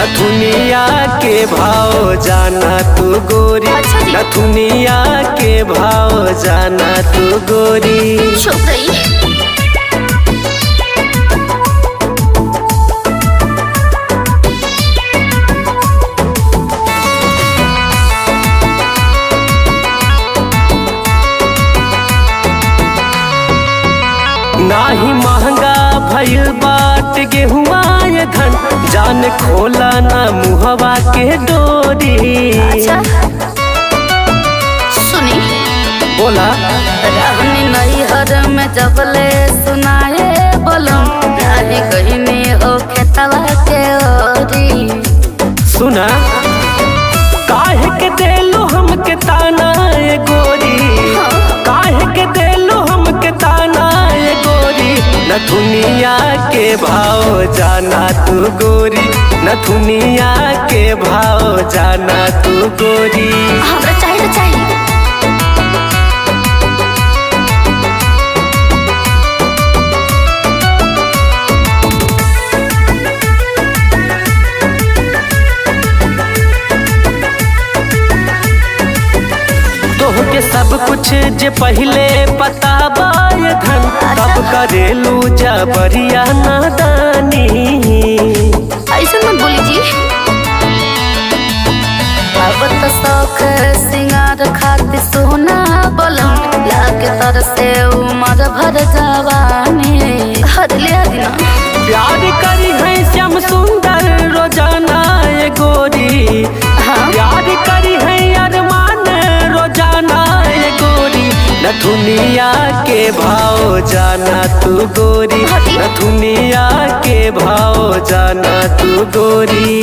नथुनिया के भाव जाना तू गोरी। नथुनिया के भाव जाना तू गोरी। चुप रही। नाही महंगा भइल बाट गेहुआ ये धन, जान खोला ना मुहवा के डोरी। अच्छा सुनी बोला रहनी नैहर में जबले सुनाए बोलम, नहीं कहीं में हो खेतवा के ओरी। सुना काहे के देलो हमके ताना ये गोरी, काहे के देलो हमके ताना ये गोरी। नथुनिया के भाव जाना तू गोरी। नथुनिया के भाव जाना तू गोरी। हमरा चाहिए तो चाहिए। तोहके सब कुछ जे पहले पता बा ये धन, तब करेलू जबरिया नादानी। ऐसे मत बोली जी। अब तो शौक सिंगार खातिर सोना बोलम, लाके तर से उमर भर जवानी। हद लिया दिना प्यार करी है श्याम सुंदर रोजाना ये गोरी। प्यार करी है अरमान रोजाना ये गोरी। नथुनिया के भाव जाना तू गोरी। नथुनिया के भाव जाना तू गोरी।